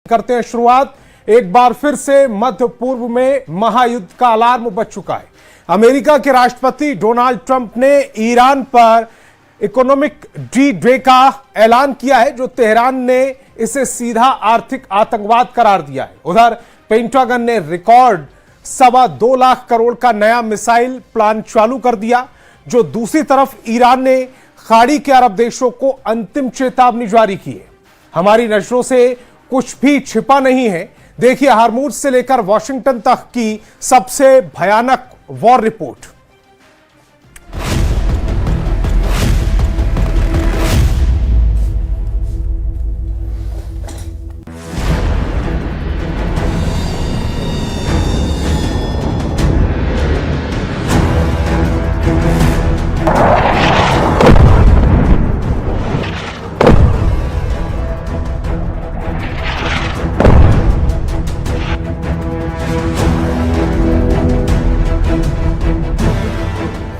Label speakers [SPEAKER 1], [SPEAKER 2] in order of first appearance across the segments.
[SPEAKER 1] करते हैं शुरुआत। एक बार फिर से मध्य पूर्व में महायुद्ध का अलार्म बज चुका है। अमेरिका के राष्ट्रपति डोनाल्ड ट्रंप ने ईरान पर इकोनॉमिक डी डे का ऐलान किया है, जो तेहरान ने इसे सीधा आर्थिक आतंकवाद करार दिया है। उधर पेंटागन ने रिकॉर्ड 2.25 लाख करोड़ का नया मिसाइल प्लान चालू कर दिया। जो दूसरी तरफ ईरान ने खाड़ी के अरब देशों को अंतिम चेतावनी जारी की है। हमारी नजरों से कुछ भी छिपा नहीं है। देखिए हार्मूज से लेकर वॉशिंगटन तक की सबसे भयानक वॉर रिपोर्ट।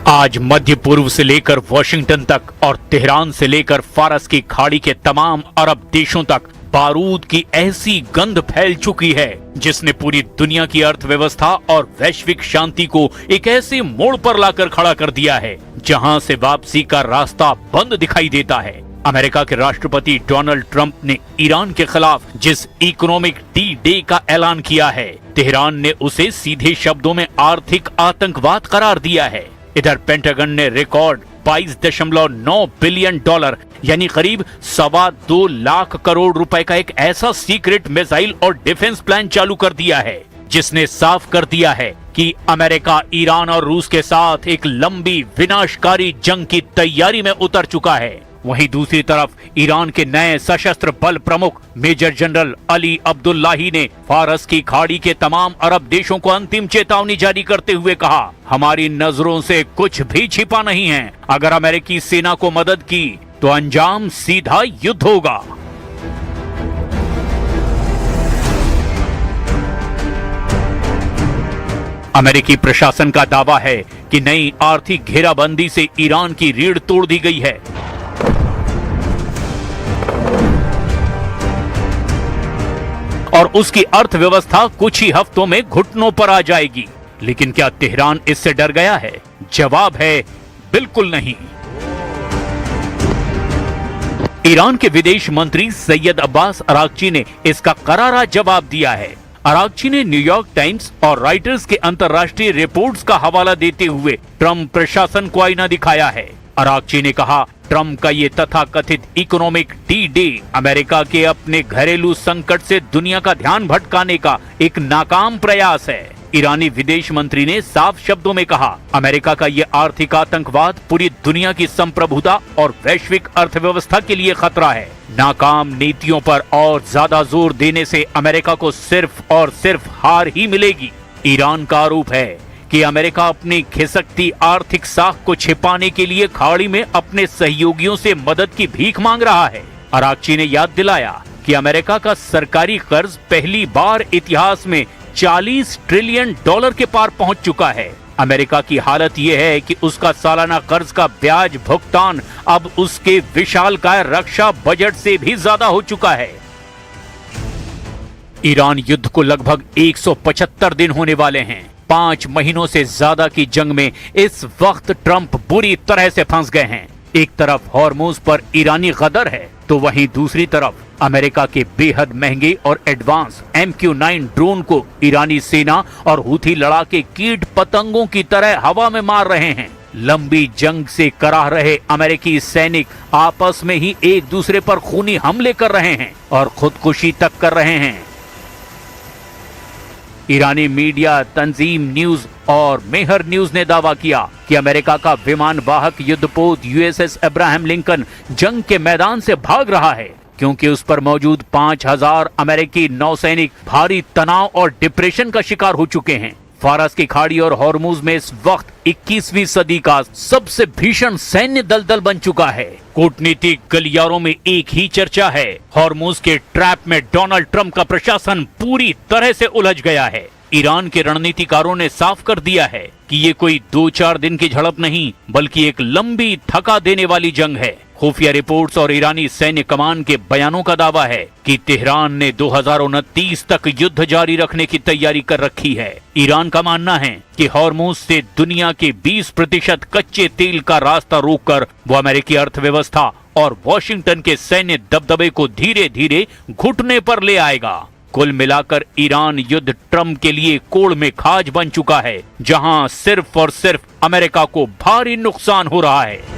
[SPEAKER 2] आज मध्य पूर्व से लेकर वॉशिंगटन तक और तेहरान से लेकर फारस की खाड़ी के तमाम अरब देशों तक बारूद की ऐसी गंध फैल चुकी है जिसने पूरी दुनिया की अर्थव्यवस्था और वैश्विक शांति को एक ऐसे मोड़ पर लाकर खड़ा कर दिया है जहां से वापसी का रास्ता बंद दिखाई देता है। अमेरिका के राष्ट्रपति डोनाल्ड ट्रंप ने ईरान के खिलाफ जिस इकोनॉमिक डी डे का ऐलान किया है, तेहरान ने उसे सीधे शब्दों में आर्थिक आतंकवाद करार दिया है। इधर पेंटागन ने रिकॉर्ड 22.9 बिलियन डॉलर यानी करीब 2.25 लाख करोड़ रुपए का एक ऐसा सीक्रेट मिसाइल और डिफेंस प्लान चालू कर दिया है जिसने साफ कर दिया है कि अमेरिका ईरान और रूस के साथ एक लंबी विनाशकारी जंग की तैयारी में उतर चुका है। वहीं दूसरी तरफ ईरान के नए सशस्त्र बल प्रमुख मेजर जनरल अली अब्दुल्लाही ने फारस की खाड़ी के तमाम अरब देशों को अंतिम चेतावनी जारी करते हुए कहा, हमारी नजरों से कुछ भी छिपा नहीं है। अगर अमेरिकी सेना को मदद की तो अंजाम सीधा युद्ध होगा। अमेरिकी प्रशासन का दावा है कि नई आर्थिक घेराबंदी से ईरान की रीढ़ तोड़ दी गई है और उसकी अर्थव्यवस्था कुछ ही हफ्तों में घुटनों पर आ जाएगी। लेकिन क्या तेहरान इससे डर गया है? जवाब है बिल्कुल नहीं। ईरान के विदेश मंत्री सैयद अब्बास अरागची ने इसका करारा जवाब दिया है। अरागची ने न्यूयॉर्क टाइम्स और राइटर्स के अंतर्राष्ट्रीय रिपोर्ट्स का हवाला देते हुए ट्रंप प्रशासन को आईना दिखाया है। अरागची ने कहा, ट्रंप का ये तथाकथित इकोनॉमिक डी डे अमेरिका के अपने घरेलू संकट से दुनिया का ध्यान भटकाने का एक नाकाम प्रयास है। ईरानी विदेश मंत्री ने साफ शब्दों में कहा, अमेरिका का ये आर्थिक आतंकवाद पूरी दुनिया की संप्रभुता और वैश्विक अर्थव्यवस्था के लिए खतरा है। नाकाम नीतियों पर और ज्यादा जोर देने से अमेरिका को सिर्फ और सिर्फ हार ही मिलेगी। ईरान का आरोप है कि अमेरिका अपनी खिसकती आर्थिक साख को छिपाने के लिए खाड़ी में अपने सहयोगियों से मदद की भीख मांग रहा है। अरागची ने याद दिलाया कि अमेरिका का सरकारी कर्ज पहली बार इतिहास में 40 ट्रिलियन डॉलर के पार पहुंच चुका है। अमेरिका की हालत यह है कि उसका सालाना कर्ज का ब्याज भुगतान अब उसके विशालकाय रक्षा बजट से भी ज्यादा हो चुका है। ईरान युद्ध को लगभग 175 दिन होने वाले हैं। 5 महीनों से ज्यादा की जंग में इस वक्त ट्रंप बुरी तरह से फंस गए हैं। एक तरफ हॉर्मूज पर ईरानी गदर है तो वहीं दूसरी तरफ अमेरिका के बेहद महंगे और एडवांस MQ-9 ड्रोन को ईरानी सेना और हूथी लड़ाके कीट पतंगों की तरह हवा में मार रहे हैं। लंबी जंग से कराह रहे अमेरिकी सैनिक आपस में ही एक दूसरे पर खूनी हमले कर रहे हैं और खुदकुशी तक कर रहे हैं। ईरानी मीडिया तंजीम न्यूज और मेहर न्यूज ने दावा किया कि अमेरिका का विमान वाहक युद्धपोत USS अब्राहम लिंकन जंग के मैदान से भाग रहा है क्योंकि उस पर मौजूद 5000 अमेरिकी नौसैनिक भारी तनाव और डिप्रेशन का शिकार हो चुके हैं। फारस की खाड़ी और हॉर्मूज में इस वक्त 21वीं सदी का सबसे भीषण सैन्य दलदल बन चुका है। कूटनीतिक गलियारों में एक ही चर्चा है, हॉर्मूज के ट्रैप में डोनाल्ड ट्रंप का प्रशासन पूरी तरह से उलझ गया है। ईरान के रणनीतिकारों ने साफ कर दिया है कि ये कोई 2-4 दिन की झड़प नहीं, बल्कि एक लंबी थका देने वाली जंग है। खुफिया रिपोर्ट्स और ईरानी सैन्य कमान के बयानों का दावा है कि तेहरान ने 2029 तक युद्ध जारी रखने की तैयारी कर रखी है। ईरान का मानना है कि हॉर्मुज से दुनिया के 20% कच्चे तेल का रास्ता रोककर वो अमेरिकी अर्थव्यवस्था और वॉशिंगटन के सैन्य दबदबे को धीरे धीरे घुटने पर ले आएगा। कुल मिलाकर ईरान युद्ध ट्रंप के लिए कोड़ में खाज बन चुका है, जहां सिर्फ और सिर्फ अमेरिका को भारी नुकसान हो रहा है।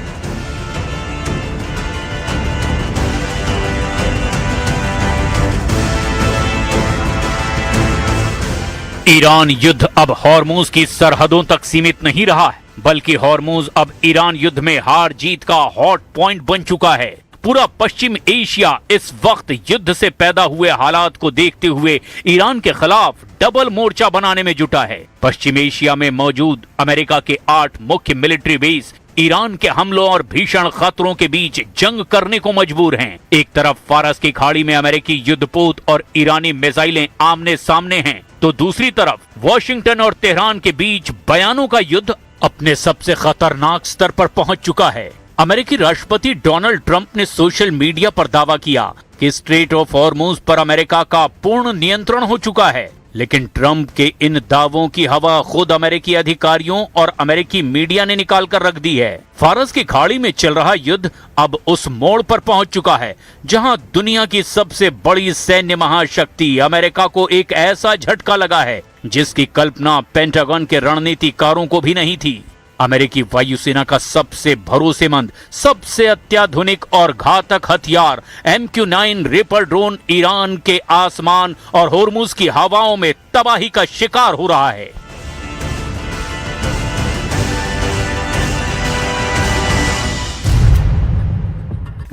[SPEAKER 2] ईरान युद्ध अब हॉर्मुज की सरहदों तक सीमित नहीं रहा है, बल्कि हॉर्मुज अब ईरान युद्ध में हार जीत का हॉट पॉइंट बन चुका है। पूरा पश्चिम एशिया इस वक्त युद्ध से पैदा हुए हालात को देखते हुए ईरान के खिलाफ डबल मोर्चा बनाने में जुटा है। पश्चिम एशिया में मौजूद अमेरिका के 8 मुख्य मिलिट्री बेस ईरान के हमलों और भीषण खतरों के बीच जंग करने को मजबूर हैं। एक तरफ फारस की खाड़ी में अमेरिकी युद्धपोत और ईरानी मिसाइलें आमने सामने हैं, तो दूसरी तरफ वॉशिंगटन और तेहरान के बीच बयानों का युद्ध अपने सबसे खतरनाक स्तर पर पहुंच चुका है। अमेरिकी राष्ट्रपति डोनाल्ड ट्रंप ने सोशल मीडिया पर दावा किया कि स्ट्रेट ऑफ हॉर्मुज पर अमेरिका का पूर्ण नियंत्रण हो चुका है, लेकिन ट्रंप के इन दावों की हवा खुद अमेरिकी अधिकारियों और अमेरिकी मीडिया ने निकाल कर रख दी है। फारस की खाड़ी में चल रहा युद्ध अब उस मोड़ पर पहुंच चुका है जहां दुनिया की सबसे बड़ी सैन्य महाशक्ति अमेरिका को एक ऐसा झटका लगा है जिसकी कल्पना पेंटागन के रणनीतिकारों को भी नहीं थी। अमेरिकी वायुसेना का सबसे भरोसेमंद, सबसे अत्याधुनिक और घातक हथियार MQ-9 रिपर ड्रोन ईरान के आसमान और हॉर्मुज की हवाओं में तबाही का शिकार हो रहा है।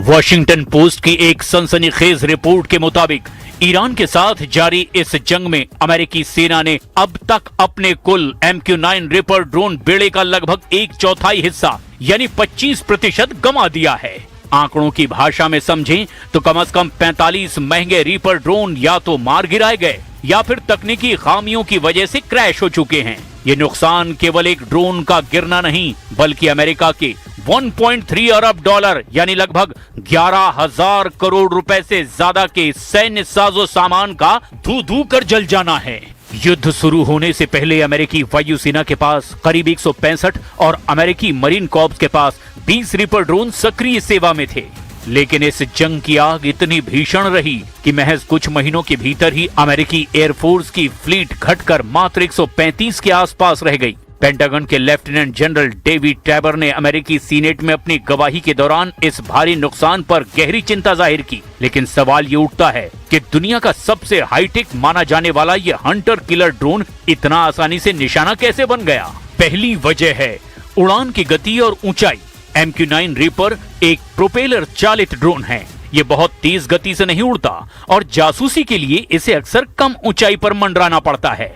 [SPEAKER 2] वॉशिंगटन पोस्ट की एक सनसनीखेज रिपोर्ट के मुताबिक ईरान के साथ जारी इस जंग में अमेरिकी सेना ने अब तक अपने कुल MQ-9 रिपर ड्रोन बेड़े का लगभग 1/4 हिस्सा यानी 25% गंवा दिया है। आंकड़ों की भाषा में समझें तो कम से कम 45 महंगे रिपर ड्रोन या तो मार गिराए गए या फिर तकनीकी खामियों की वजह से क्रैश हो चुके हैं। ये नुकसान केवल एक ड्रोन का गिरना नहीं, बल्कि अमेरिका के 1.3 अरब डॉलर यानी लगभग 11,000 करोड़ रुपए से ज्यादा के सैन्य साजो सामान का धू धू कर जल जाना है। युद्ध शुरू होने से पहले अमेरिकी वायुसेना के पास करीब 165 और अमेरिकी मरीन कॉर्प्स के पास 20 रिपर ड्रोन सक्रिय सेवा में थे, लेकिन इस जंग की आग इतनी भीषण रही कि महज कुछ महीनों के भीतर ही अमेरिकी एयरफोर्स की फ्लीट घटकर मात्र 135 के आसपास रह गई। पेंटागन के लेफ्टिनेंट जनरल डेविड टैबर ने अमेरिकी सीनेट में अपनी गवाही के दौरान इस भारी नुकसान पर गहरी चिंता जाहिर की, लेकिन सवाल ये उठता है कि दुनिया का सबसे हाईटेक माना जाने वाला ये हंटर किलर ड्रोन इतना आसानी से निशाना कैसे बन गया। पहली वजह है उड़ान की गति और ऊंचाई। MQ-9 रिपर एक प्रोपेलर चालित ड्रोन है। ये बहुत तेज गति से नहीं उड़ता और जासूसी के लिए इसे अक्सर कम ऊंचाई पर मंडराना पड़ता है।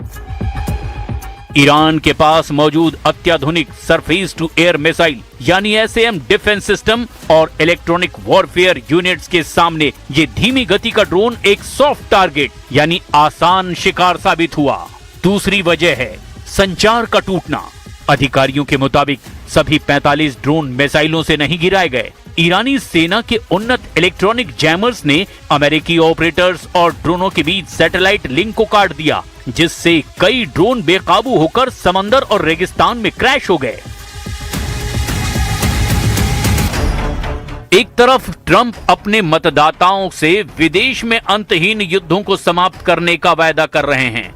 [SPEAKER 2] ईरान के पास मौजूद अत्याधुनिक सरफेस टू एयर मिसाइल यानी SAM डिफेंस सिस्टम और इलेक्ट्रॉनिक वॉरफेयर यूनिट्स के सामने ये धीमी गति का ड्रोन एक सॉफ्ट टारगेट यानी आसान शिकार साबित हुआ। दूसरी वजह है संचार का टूटना। अधिकारियों के मुताबिक सभी 45 ड्रोन मिसाइलों से नहीं गिराए गए। ईरानी सेना के उन्नत इलेक्ट्रॉनिक जैमर्स ने अमेरिकी ऑपरेटर्स और ड्रोनों के बीच सैटेलाइट लिंक को काट दिया, जिससे कई ड्रोन बेकाबू होकर समंदर और रेगिस्तान में क्रैश हो गए। एक तरफ ट्रंप अपने मतदाताओं से विदेश में अंतहीन युद्धों को समाप्त करने का वायदा कर रहे हैं,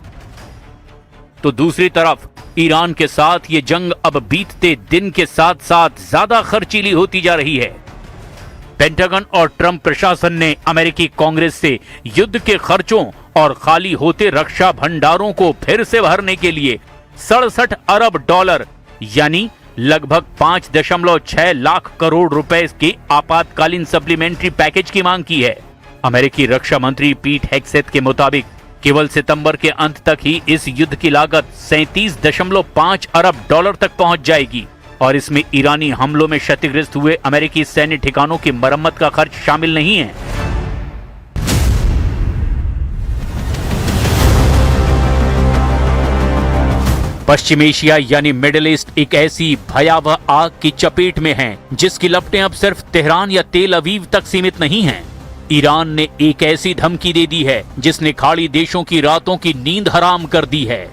[SPEAKER 2] तो दूसरी तरफ ईरान के साथ ये जंग अब बीतते दिन के साथ साथ ज्यादा खर्चीली होती जा रही है। पेंटागन और ट्रंप प्रशासन ने अमेरिकी कांग्रेस से युद्ध के खर्चों और खाली होते रक्षा भंडारों को फिर से भरने के लिए 67 अरब डॉलर यानी लगभग 5.6 लाख करोड़ रुपए के आपातकालीन सप्लीमेंट्री पैकेज की मांग की है। अमेरिकी रक्षा मंत्री पीट हेग्सेथ के मुताबिक केवल सितंबर के अंत तक ही इस युद्ध की लागत 37.5 अरब डॉलर तक पहुंच जाएगी और इसमें ईरानी हमलों में क्षतिग्रस्त हुए अमेरिकी सैन्य ठिकानों की मरम्मत का खर्च शामिल नहीं है। पश्चिम एशिया यानी मिडिल ईस्ट एक ऐसी भयावह आग की चपेट में है जिसकी लपटें अब सिर्फ तेहरान या तेल अवीव तक सीमित नहीं हैं। ईरान ने एक ऐसी धमकी दे दी है जिसने खाड़ी देशों की रातों की नींद हराम कर दी है।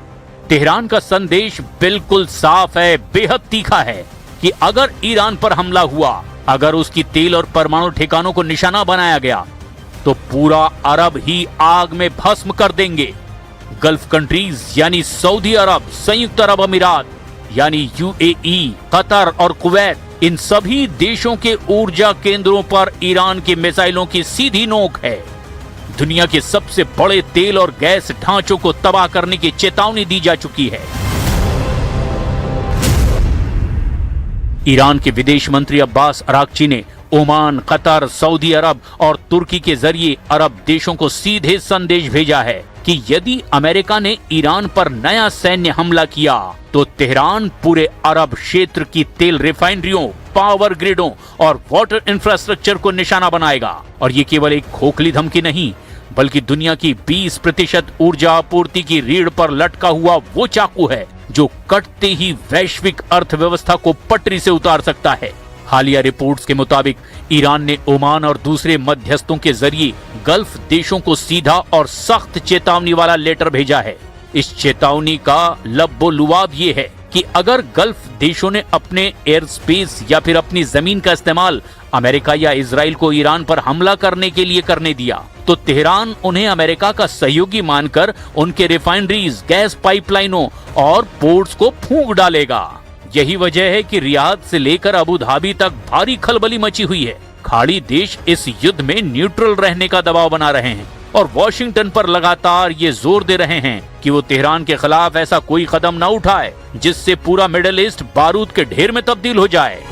[SPEAKER 2] तेहरान का संदेश बिल्कुल साफ है, बेहद तीखा है कि अगर ईरान पर हमला हुआ, अगर उसकी तेल और परमाणु ठिकानों को निशाना बनाया गया तो पूरा अरब ही आग में भस्म कर देंगे। गल्फ कंट्रीज यानी सऊदी अरब, संयुक्त अरब अमीरात यानी यूएई, कतर और कुवैत, इन सभी देशों के ऊर्जा केंद्रों पर ईरान की मिसाइलों की सीधी नोक है। दुनिया के सबसे बड़े तेल और गैस ढांचों को तबाह करने की चेतावनी दी जा चुकी है। ईरान के विदेश मंत्री अब्बास अराक्ची ने ओमान, कतर, सऊदी अरब और तुर्की के जरिए अरब देशों को सीधे संदेश भेजा है कि यदि अमेरिका ने ईरान पर नया सैन्य हमला किया तो तेहरान पूरे अरब क्षेत्र की तेल रिफाइनरियों, पावर ग्रिडों और वाटर इंफ्रास्ट्रक्चर को निशाना बनाएगा। और ये केवल एक खोखली धमकी नहीं, बल्कि दुनिया की 20% ऊर्जा आपूर्ति की रीढ़ पर लटका हुआ वो चाकू है जो कटते ही वैश्विक अर्थव्यवस्था को पटरी से उतार सकता है। हालिया रिपोर्ट्स के मुताबिक ईरान ने ओमान और दूसरे मध्यस्थों के जरिए गल्फ देशों को सीधा और सख्त चेतावनी वाला लेटर भेजा है। इस चेतावनी का लब्बो-लुआब ये है कि अगर गल्फ देशों ने अपने एयर स्पेस या फिर अपनी जमीन का इस्तेमाल अमेरिका या इजराइल को ईरान पर हमला करने के लिए करने दिया तो तेहरान उन्हें अमेरिका का सहयोगी मानकर उनके रिफाइनरीज, गैस पाइपलाइनों और पोर्ट्स को फूंक डालेगा। यही वजह है कि रियाद से लेकर अबू धाबी तक भारी खलबली मची हुई है। खाड़ी देश इस युद्ध में न्यूट्रल रहने का दबाव बना रहे हैं और वॉशिंगटन पर लगातार ये जोर दे रहे हैं कि वो तेहरान के खिलाफ ऐसा कोई कदम न उठाए जिससे पूरा मिडिल ईस्ट बारूद के ढेर में तब्दील हो जाए।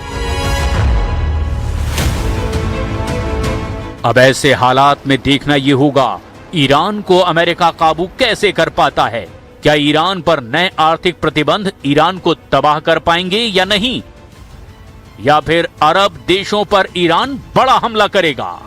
[SPEAKER 2] अब ऐसे हालात में देखना ये होगा ईरान को अमेरिका काबू कैसे कर पाता है। क्या ईरान पर नए आर्थिक प्रतिबंध ईरान को तबाह कर पाएंगे या नहीं, या फिर अरब देशों पर ईरान बड़ा हमला करेगा।